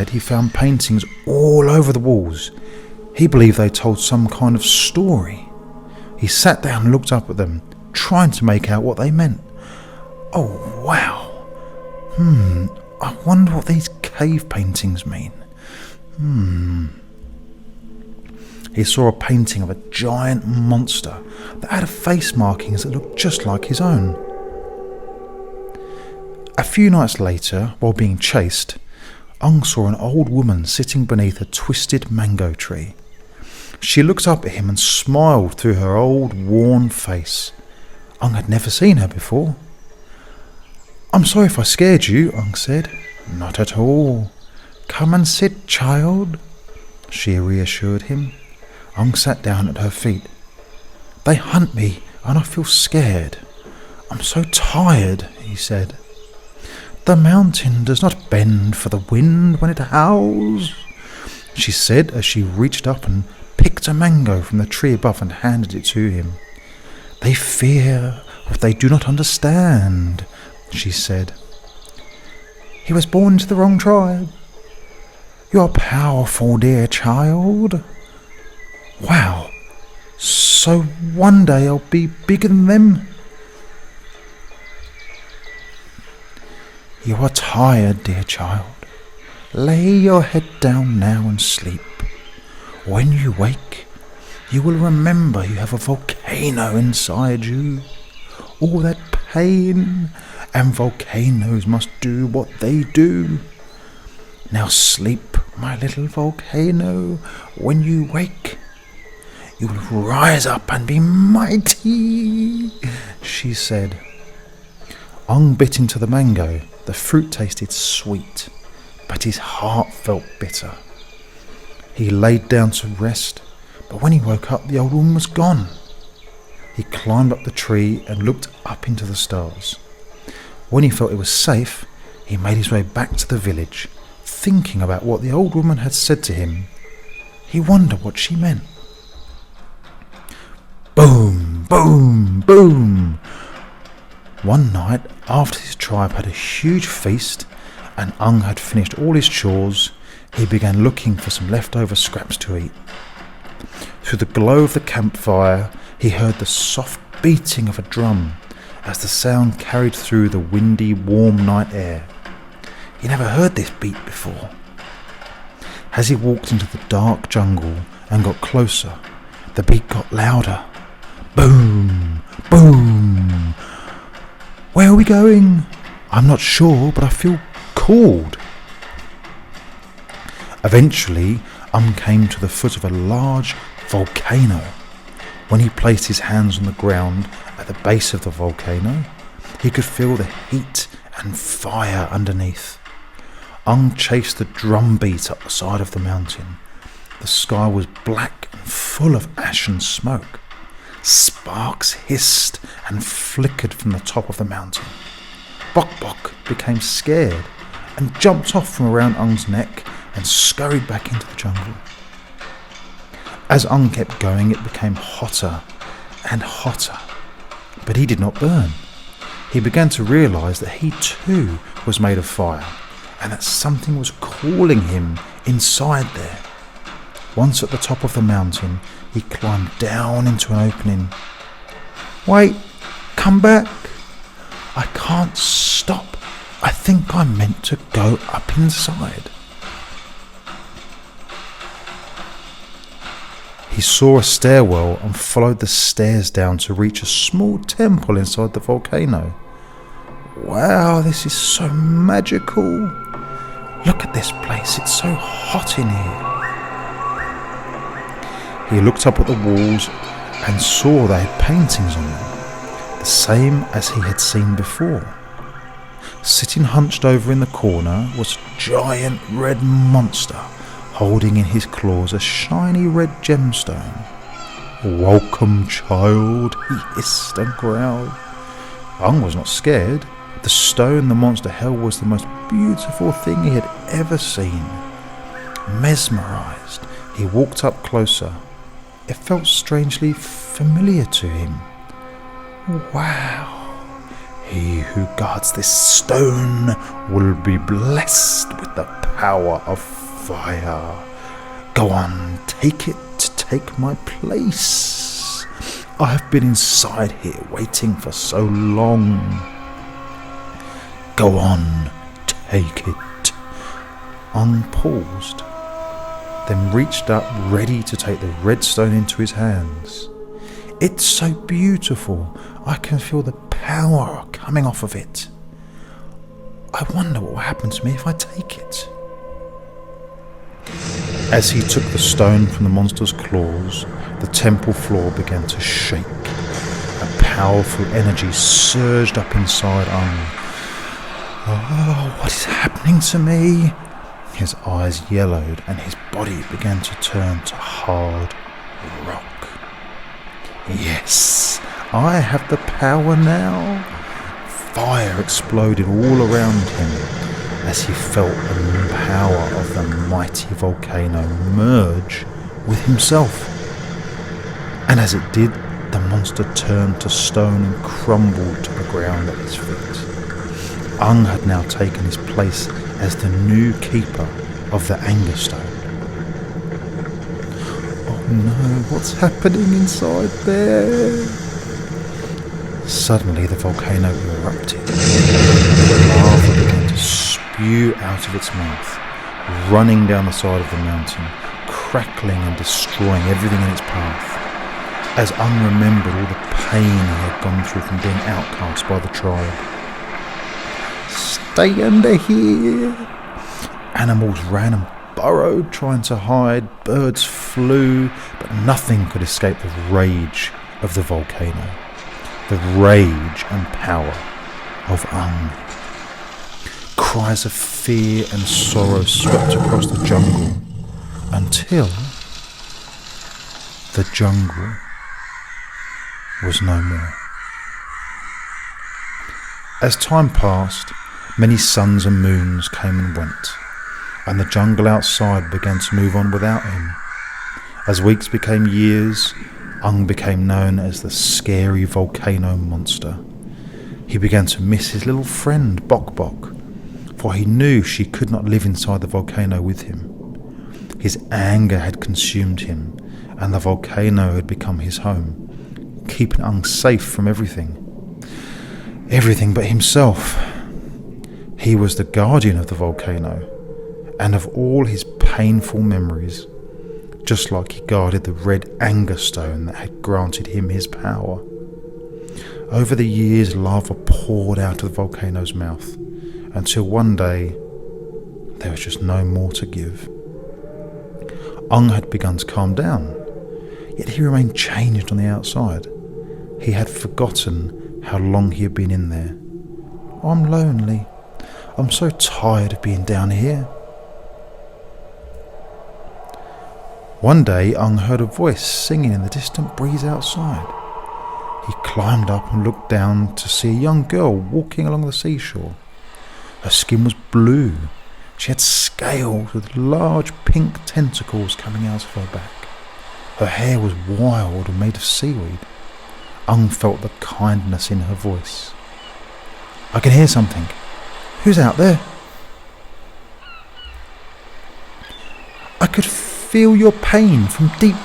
He found paintings all over the walls. He believed they told some kind of story. He sat down and looked up at them, trying to make out what they meant. Oh, wow. I wonder what these cave paintings mean. He saw a painting of a giant monster that had face markings that looked just like his own. A few nights later, while being chased, Ung saw an old woman sitting beneath a twisted mango tree. She looked up at him and smiled through her old, worn face. Ung had never seen her before. "I'm sorry if I scared you," Ung said. "Not at all. Come and sit, child," she reassured him. Ung sat down at her feet. "They hunt me and I feel scared. I'm so tired," he said. "The mountain does not bend for the wind when it howls," she said as she reached up and picked a mango from the tree above and handed it to him. "They fear what they do not understand," she said. "He was born into the wrong tribe. You are powerful, dear child. Wow, so one day I'll be bigger than them." "You are tired, dear child. Lay your head down now and sleep. When you wake, you will remember you have a volcano inside you. All that pain, and volcanoes must do what they do. Now sleep, my little volcano. When you wake, you will rise up and be mighty," she said. Ung bit into the mango. The fruit tasted sweet, but his heart felt bitter. He laid down to rest, but when he woke up, the old woman was gone. He climbed up the tree and looked up into the stars. When he felt it was safe, he made his way back to the village, thinking about what the old woman had said to him. He wondered what she meant. Boom, boom, boom. One night, after his tribe had a huge feast and Ung had finished all his chores, he began looking for some leftover scraps to eat. Through the glow of the campfire, he heard the soft beating of a drum as the sound carried through the windy, warm night air. He never heard this beat before. As he walked into the dark jungle and got closer, the beat got louder. Boom, boom. "Where are we going?" "I'm not sure, but I feel cold." Eventually, came to the foot of a large volcano. When he placed his hands on the ground at the base of the volcano, he could feel the heat and fire underneath. Ung chased the drum beat up the side of the mountain. The sky was black and full of ash and smoke. Sparks hissed and flickered from the top of the mountain. Bok Bok became scared and jumped off from around Ung's neck and scurried back into the jungle. As Ung kept going, it became hotter and hotter, but he did not burn. He began to realise that he too was made of fire and that something was calling him inside there. Once at the top of the mountain, he climbed down into an opening. "Wait, come back. I can't stop. I think I'm meant to go up inside." He saw a stairwell and followed the stairs down to reach a small temple inside the volcano. "Wow, this is so magical. Look at this place, it's so hot in here." He looked up at the walls and saw they had paintings on them, the same as he had seen before. Sitting hunched over in the corner was a giant red monster, holding in his claws a shiny red gemstone. "Welcome, child," he hissed and growled. Ung was not scared. The stone the monster held was the most beautiful thing he had ever seen. Mesmerized, he walked up closer. It felt strangely familiar to him. "Wow, he who guards this stone will be blessed with the power of fire. Go on, take it, take my place. I have been inside here waiting for so long. Go on, take it. Ung paused, then reached up, ready to take the red stone into his hands. It's so beautiful. I can feel the power coming off of it. I wonder what will happen to me if I take it. As he took the stone from the monster's claws, the temple floor began to shake. A powerful energy surged up inside Ung. Oh, what is happening to me? His eyes yellowed and his body began to turn to hard rock. Yes, I have the power now. Fire exploded all around him as he felt the power of the mighty volcano merge with himself. And as it did, the monster turned to stone and crumbled to the ground at his feet. Ung had now taken his place as the new keeper of the anger stone. Oh no, what's happening inside there? Suddenly the volcano erupted. Lava began to spew out of its mouth, running down the side of the mountain, crackling and destroying everything in its path. As Ung remembered all the pain he had gone through from being outcast by the tribe. Stay under here! Animals ran and burrowed, trying to hide. Birds flew, but nothing could escape the rage of the volcano. The rage and power of Ung. Cries of fear and sorrow swept across the jungle until the jungle was no more. As time passed, many suns and moons came and went, and the jungle outside began to move on without him. As weeks became years, Ung became known as the scary volcano monster. He began to miss his little friend Bok Bok, for he knew she could not live inside the volcano with him. His anger had consumed him, and the volcano had become his home, keeping Ung safe from everything. Everything but himself. He was the guardian of the volcano, and of all his painful memories, just like he guarded the red anger stone that had granted him his power. Over the years, lava poured out of the volcano's mouth, until one day, there was just no more to give. Ung had begun to calm down, yet he remained changed on the outside. He had forgotten how long he had been in there. I'm lonely. I'm so tired of being down here. One day, Ung heard a voice singing in the distant breeze outside. He climbed up and looked down to see a young girl walking along the seashore. Her skin was blue. She had scales with large pink tentacles coming out of her back. Her hair was wild and made of seaweed. Ung felt the kindness in her voice. I can hear something. Who's out there? I could feel your pain from deep